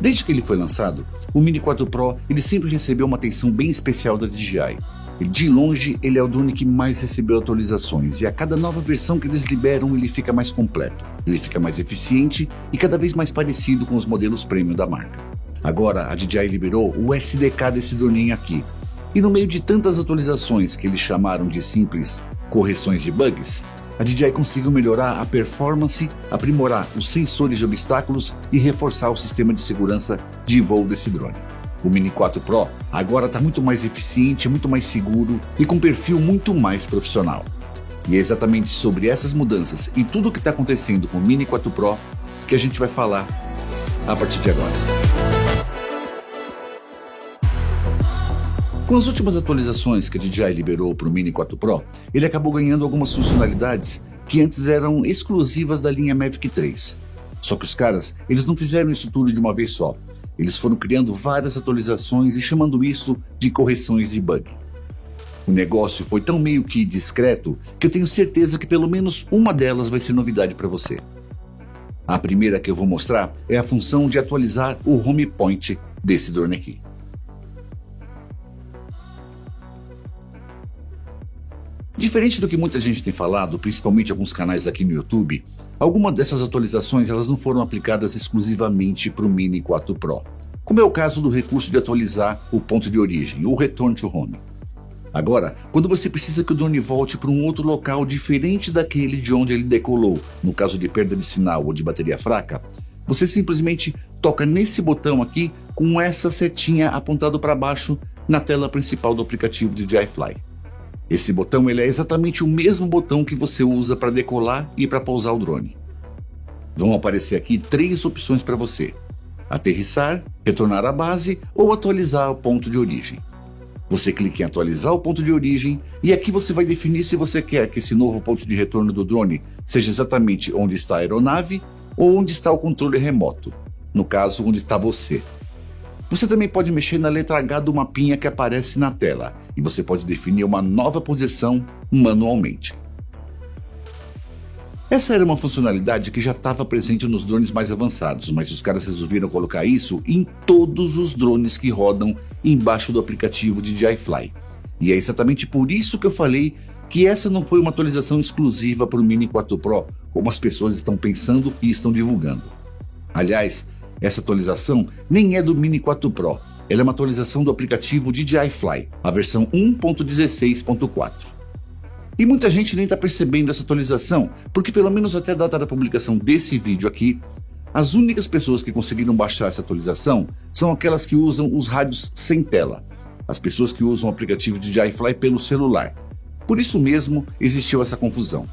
Desde que ele foi lançado, o Mini 4 Pro ele sempre recebeu uma atenção bem especial da DJI. De longe, ele é o drone que mais recebeu atualizações e a cada nova versão que eles liberam ele fica mais completo, ele fica mais eficiente e cada vez mais parecido com os modelos premium da marca. Agora a DJI liberou o SDK desse droninho aqui, e no meio de tantas atualizações que eles chamaram de simples correções de bugs, a DJI conseguiu melhorar a performance, aprimorar os sensores de obstáculos e reforçar o sistema de segurança de voo desse drone. O Mini 4 Pro agora está muito mais eficiente, muito mais seguro e com um perfil muito mais profissional. E é exatamente sobre essas mudanças e tudo o que está acontecendo com o Mini 4 Pro que a gente vai falar a partir de agora. Com as últimas atualizações que a DJI liberou para o Mini 4 Pro, ele acabou ganhando algumas funcionalidades que antes eram exclusivas da linha Mavic 3. Só que os caras, eles não fizeram isso tudo de uma vez só. Eles foram criando várias atualizações e chamando isso de correções de bug. O negócio foi tão meio que discreto que eu tenho certeza que pelo menos uma delas vai ser novidade para você. A primeira que eu vou mostrar é a função de atualizar o home point desse drone aqui. Diferente do que muita gente tem falado, principalmente alguns canais aqui no YouTube, algumas dessas atualizações elas não foram aplicadas exclusivamente para o Mini 4 Pro, como é o caso do recurso de atualizar o ponto de origem, o Return to Home. Agora, quando você precisa que o drone volte para um outro local diferente daquele de onde ele decolou, no caso de perda de sinal ou de bateria fraca, você simplesmente toca nesse botão aqui com essa setinha apontada para baixo na tela principal do aplicativo DJI Fly. Esse botão ele é exatamente o mesmo botão que você usa para decolar e para pousar o drone. Vão aparecer aqui três opções para você: aterrissar, retornar à base ou atualizar o ponto de origem. Você clica em atualizar o ponto de origem e aqui você vai definir se você quer que esse novo ponto de retorno do drone seja exatamente onde está a aeronave ou onde está o controle remoto, no caso onde está você. Você também pode mexer na letra H do mapinha que aparece na tela e você pode definir uma nova posição manualmente. Essa era uma funcionalidade que já estava presente nos drones mais avançados, mas os caras resolveram colocar isso em todos os drones que rodam embaixo do aplicativo DJI Fly. E é exatamente por isso que eu falei que essa não foi uma atualização exclusiva para o Mini 4 Pro, como as pessoas estão pensando e estão divulgando. Aliás, essa atualização nem é do Mini 4 Pro, ela é uma atualização do aplicativo DJI Fly, a versão 1.16.4. E muita gente nem está percebendo essa atualização, porque pelo menos até a data da publicação desse vídeo aqui, as únicas pessoas que conseguiram baixar essa atualização são aquelas que usam os rádios sem tela, as pessoas que usam o aplicativo DJI Fly pelo celular. Por isso mesmo existiu essa confusão.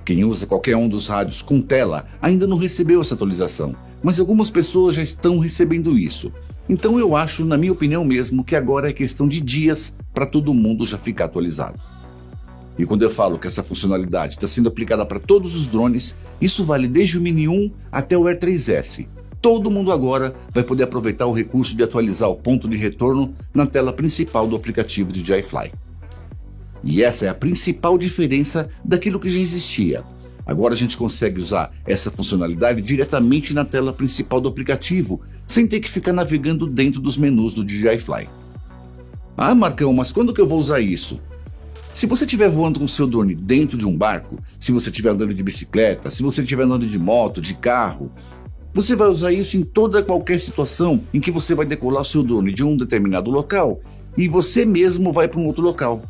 Quem usa qualquer um dos rádios com tela ainda não recebeu essa atualização, mas algumas pessoas já estão recebendo isso. Então eu acho, na minha opinião mesmo, que agora é questão de dias para todo mundo já ficar atualizado. E quando eu falo que essa funcionalidade está sendo aplicada para todos os drones, isso vale desde o Mini 1 até o Air 3S. Todo mundo agora vai poder aproveitar o recurso de atualizar o ponto de retorno na tela principal do aplicativo DJI Fly. E essa é a principal diferença daquilo que já existia. Agora a gente consegue usar essa funcionalidade diretamente na tela principal do aplicativo, sem ter que ficar navegando dentro dos menus do DJI Fly. Ah, Marcão, mas quando que eu vou usar isso? Se você estiver voando com o seu drone dentro de um barco, se você estiver andando de bicicleta, se você estiver andando de moto, de carro, você vai usar isso em toda qualquer situação em que você vai decolar o seu drone de um determinado local e você mesmo vai para um outro local.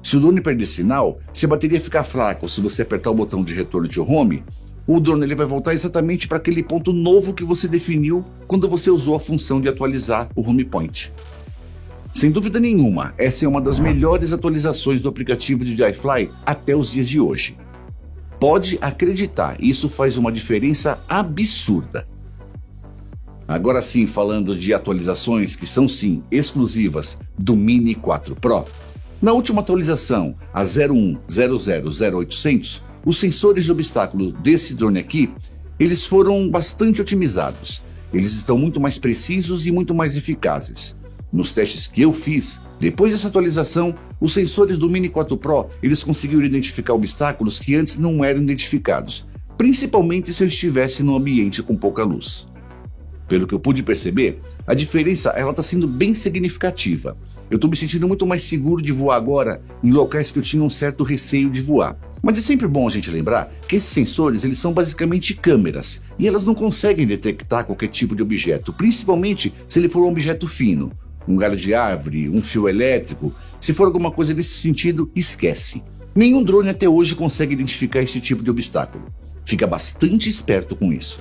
Se o drone perder sinal, se a bateria ficar fraca ou se você apertar o botão de retorno de home, o drone ele vai voltar exatamente para aquele ponto novo que você definiu quando você usou a função de atualizar o home point. Sem dúvida nenhuma, essa é uma das melhores atualizações do aplicativo DJI Fly até os dias de hoje. Pode acreditar, isso faz uma diferença absurda. Agora sim, falando de atualizações que são sim exclusivas do Mini 4 Pro, na última atualização, a 01.00.0800, os sensores de obstáculo desse drone aqui, eles foram bastante otimizados. Eles estão muito mais precisos e muito mais eficazes. Nos testes que eu fiz, depois dessa atualização, os sensores do Mini 4 Pro, eles conseguiram identificar obstáculos que antes não eram identificados, principalmente se eu estivesse num ambiente com pouca luz. Pelo que eu pude perceber, a diferença está sendo bem significativa. Eu estou me sentindo muito mais seguro de voar agora em locais que eu tinha um certo receio de voar. Mas é sempre bom a gente lembrar que esses sensores eles são basicamente câmeras e elas não conseguem detectar qualquer tipo de objeto, principalmente se ele for um objeto fino, um galho de árvore, um fio elétrico. Se for alguma coisa nesse sentido, esquece. Nenhum drone até hoje consegue identificar esse tipo de obstáculo. Fica bastante esperto com isso.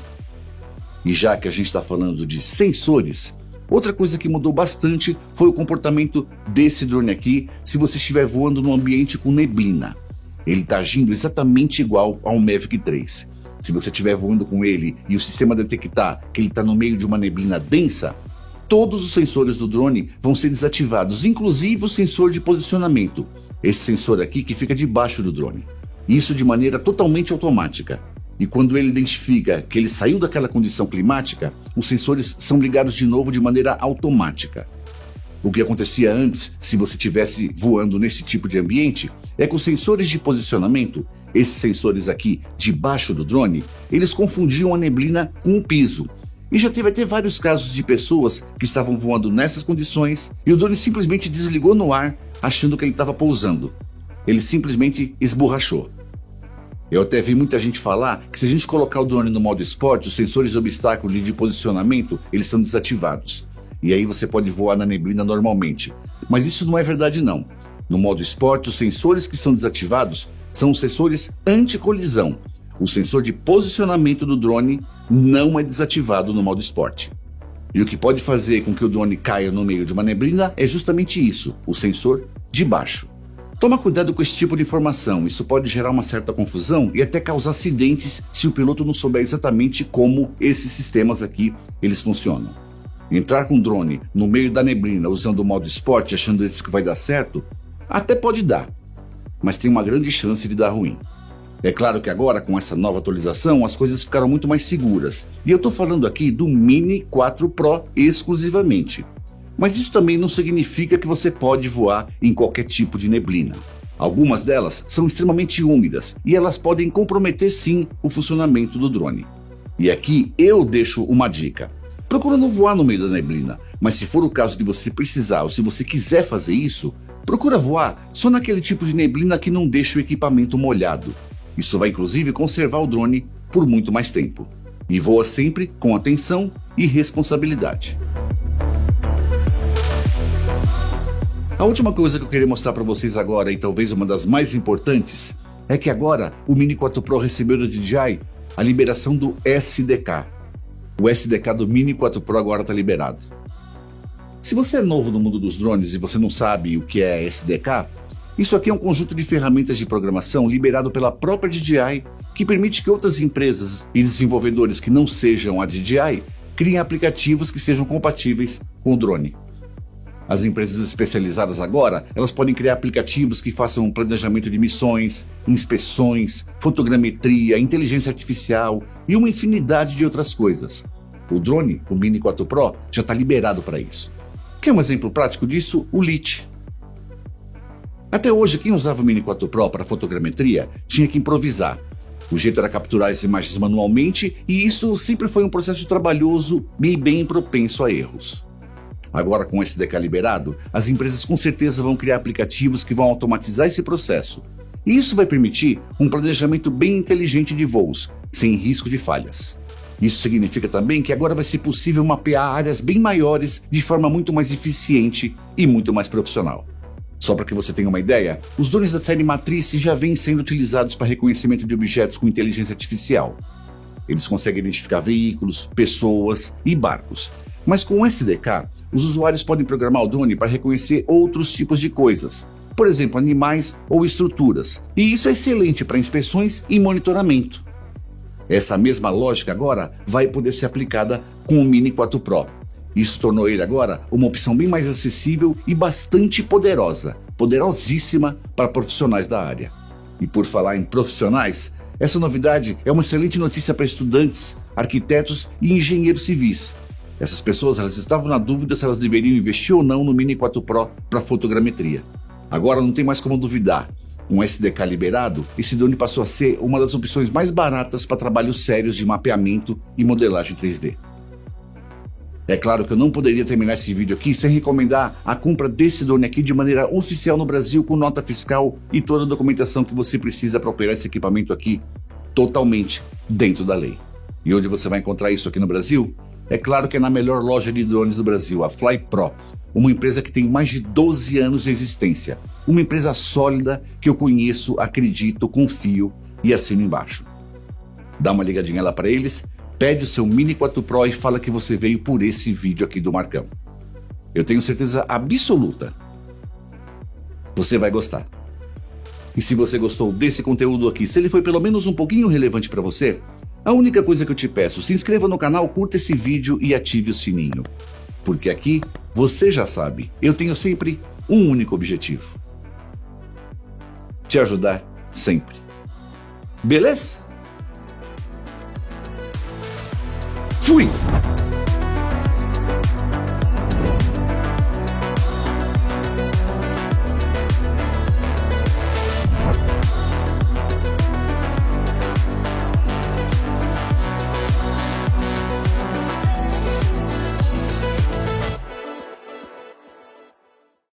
E já que a gente está falando de sensores, outra coisa que mudou bastante foi o comportamento desse drone aqui se você estiver voando num ambiente com neblina. Ele está agindo exatamente igual ao Mavic 3. Se você estiver voando com ele e o sistema detectar que ele está no meio de uma neblina densa, todos os sensores do drone vão ser desativados, inclusive o sensor de posicionamento. Esse sensor aqui que fica debaixo do drone. Isso de maneira totalmente automática. E quando ele identifica que ele saiu daquela condição climática, os sensores são ligados de novo de maneira automática. O que acontecia antes, se você estivesse voando nesse tipo de ambiente, é que os sensores de posicionamento, esses sensores aqui debaixo do drone, eles confundiam a neblina com o piso. E já teve até vários casos de pessoas que estavam voando nessas condições e o drone simplesmente desligou no ar, achando que ele estava pousando. Ele simplesmente esborrachou. Eu até vi muita gente falar que se a gente colocar o drone no modo esporte, os sensores de obstáculo e de posicionamento, eles são desativados. E aí você pode voar na neblina normalmente. Mas isso não é verdade não. No modo esporte, os sensores que são desativados são os sensores anti-colisão. O sensor de posicionamento do drone não é desativado no modo esporte. E o que pode fazer com que o drone caia no meio de uma neblina é justamente isso, o sensor de baixo. Toma cuidado com esse tipo de informação, isso pode gerar uma certa confusão e até causar acidentes se o piloto não souber exatamente como esses sistemas aqui eles funcionam. Entrar com o drone no meio da neblina usando o modo esporte achando isso que vai dar certo, até pode dar, mas tem uma grande chance de dar ruim. É claro que agora com essa nova atualização as coisas ficaram muito mais seguras e eu estou falando aqui do Mini 4 Pro exclusivamente. Mas isso também não significa que você pode voar em qualquer tipo de neblina. Algumas delas são extremamente úmidas e elas podem comprometer sim o funcionamento do drone. E aqui eu deixo uma dica. Procura não voar no meio da neblina, mas se for o caso de você precisar ou se você quiser fazer isso, procura voar só naquele tipo de neblina que não deixa o equipamento molhado. Isso vai inclusive conservar o drone por muito mais tempo. E voa sempre com atenção e responsabilidade. A última coisa que eu queria mostrar para vocês agora, e talvez uma das mais importantes, é que agora o Mini 4 Pro recebeu da DJI a liberação do SDK. O SDK do Mini 4 Pro agora está liberado. Se você é novo no mundo dos drones e você não sabe o que é SDK, isso aqui é um conjunto de ferramentas de programação liberado pela própria DJI que permite que outras empresas e desenvolvedores que não sejam a DJI criem aplicativos que sejam compatíveis com o drone. As empresas especializadas agora, elas podem criar aplicativos que façam planejamento de missões, inspeções, fotogrametria, inteligência artificial e uma infinidade de outras coisas. O drone, o Mini 4 Pro, já está liberado para isso. Quer um exemplo prático disso? O Lite. Até hoje, quem usava o Mini 4 Pro para fotogrametria tinha que improvisar. O jeito era capturar as imagens manualmente e isso sempre foi um processo trabalhoso e bem propenso a erros. Agora com o SDK liberado, as empresas com certeza vão criar aplicativos que vão automatizar esse processo. E isso vai permitir um planejamento bem inteligente de voos, sem risco de falhas. Isso significa também que agora vai ser possível mapear áreas bem maiores de forma muito mais eficiente e muito mais profissional. Só para que você tenha uma ideia, os drones da série Matrice já vêm sendo utilizados para reconhecimento de objetos com inteligência artificial. Eles conseguem identificar veículos, pessoas e barcos. Mas com o SDK, os usuários podem programar o drone para reconhecer outros tipos de coisas, por exemplo, animais ou estruturas. E isso é excelente para inspeções e monitoramento. Essa mesma lógica agora vai poder ser aplicada com o Mini 4 Pro. Isso tornou ele agora uma opção bem mais acessível e bastante poderosa, poderosíssima para profissionais da área. E por falar em profissionais, essa novidade é uma excelente notícia para estudantes, arquitetos e engenheiros civis. Essas pessoas elas estavam na dúvida se elas deveriam investir ou não no Mini 4 Pro para fotogrametria. Agora não tem mais como duvidar. Com o SDK liberado, esse drone passou a ser uma das opções mais baratas para trabalhos sérios de mapeamento e modelagem 3D. É claro que eu não poderia terminar esse vídeo aqui sem recomendar a compra desse drone aqui de maneira oficial no Brasil, com nota fiscal e toda a documentação que você precisa para operar esse equipamento aqui totalmente dentro da lei. E onde você vai encontrar isso aqui no Brasil? É claro que é na melhor loja de drones do Brasil, a FlyPro, uma empresa que tem mais de 12 anos de existência, uma empresa sólida que eu conheço, acredito, confio e assino embaixo. Dá uma ligadinha lá para eles, pede o seu Mini 4 Pro e fala que você veio por esse vídeo aqui do Marcão. Eu tenho certeza absoluta, você vai gostar. E se você gostou desse conteúdo aqui, se ele foi pelo menos um pouquinho relevante para você, a única coisa que eu te peço, se inscreva no canal, curta esse vídeo e ative o sininho. Porque aqui, você já sabe, eu tenho sempre um único objetivo: te ajudar sempre. Beleza? Fui!